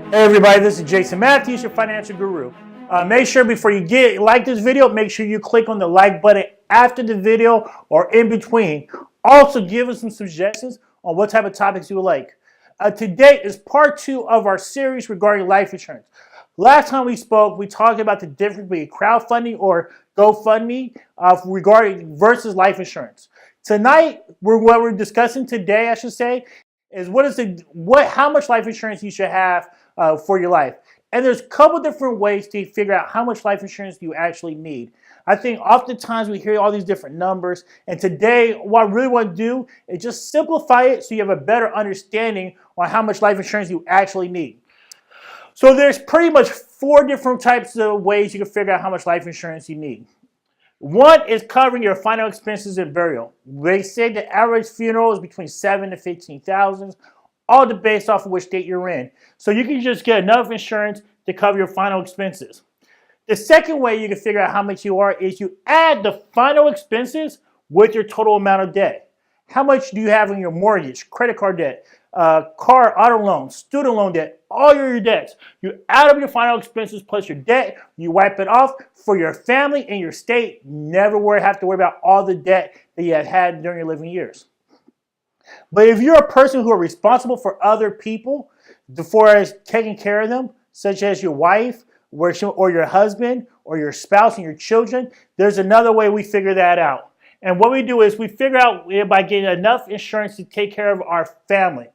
Hey everybody, this is Jason Matthews, your financial guru. Make sure before you like this video, make sure you click on the like button after the video or in between. Also, give us some suggestions on what type of topics you would like. Today is part 2 of our series regarding life insurance. Last time we spoke, we talked about the difference between crowdfunding or GoFundMe regarding versus life insurance. Tonight, what we're discussing today, I should say, is how much life insurance you should have for your life. And there's a couple different ways to figure out how much life insurance you actually need. I think oftentimes we hear all these different numbers, and today what I really want to do is just simplify it so you have a better understanding on how much life insurance you actually need. So there's pretty much 4 different types of ways you can figure out how much life insurance you need. One is covering your final expenses and burial. They say the average funeral is between $7,000 to $15,000, all based off of which state you're in. So you can just get enough insurance to cover your final expenses. The second way you can figure out how much you are is you add the final expenses with your total amount of debt. How much do you have in your mortgage, credit card debt, car, auto loan, student loan debt, all your debts. You add up your final expenses plus your debt, you wipe it off for your family and your state. Never have to worry about all the debt that you have had during your living years. But if you're a person who are responsible for other people, for taking care of them, such as your wife or your husband or your spouse and your children, there's another way we figure that out. And what we do is we figure out by getting enough insurance to take care of our family.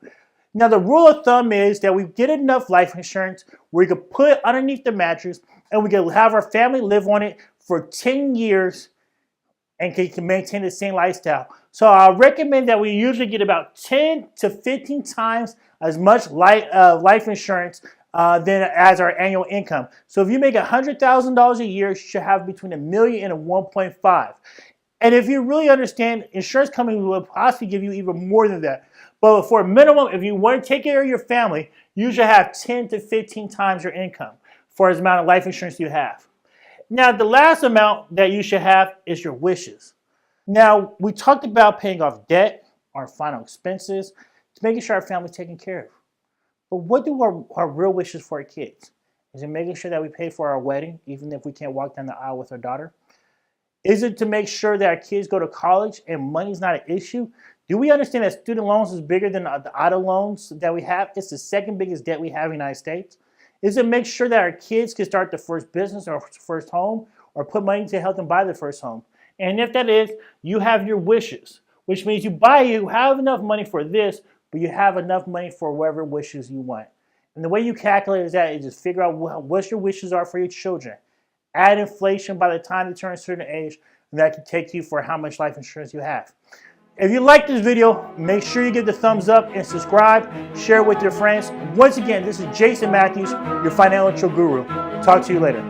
Now, the rule of thumb is that we get enough life insurance where we can put it underneath the mattress and we can have our family live on it for 10 years and can maintain the same lifestyle. So I recommend that we usually get about 10 to 15 times as much life insurance as our annual income. So if you make $100,000 a year, you should have between $1 million and $1.5. And if you really understand, insurance companies will possibly give you even more than that. But for a minimum, if you want to take care of your family, you should have 10 to 15 times your income for the amount of life insurance you have. Now, the last amount that you should have is your wishes. Now, we talked about paying off debt, our final expenses, to making sure our family is taken care of. But what do our real wishes for our kids? Is it making sure that we pay for our wedding, even if we can't walk down the aisle with our daughter? Is it to make sure that our kids go to college and money's not an issue? Do we understand that student loans is bigger than the auto loans that we have? It's the second biggest debt we have in the United States. Is it make sure that our kids can start the first business or first home or put money to help them buy their first home? And if that is, you have your wishes, which means you have enough money for this, but you have enough money for whatever wishes you want. And the way you calculate that is just figure out what your wishes are for your children. Add inflation by the time they turn a certain age, and that can take you for how much life insurance you have. If you like this video, make sure you give the thumbs up and subscribe. Share it with your friends. Once again, this is Jason Matthews, your financial guru. Talk to you later.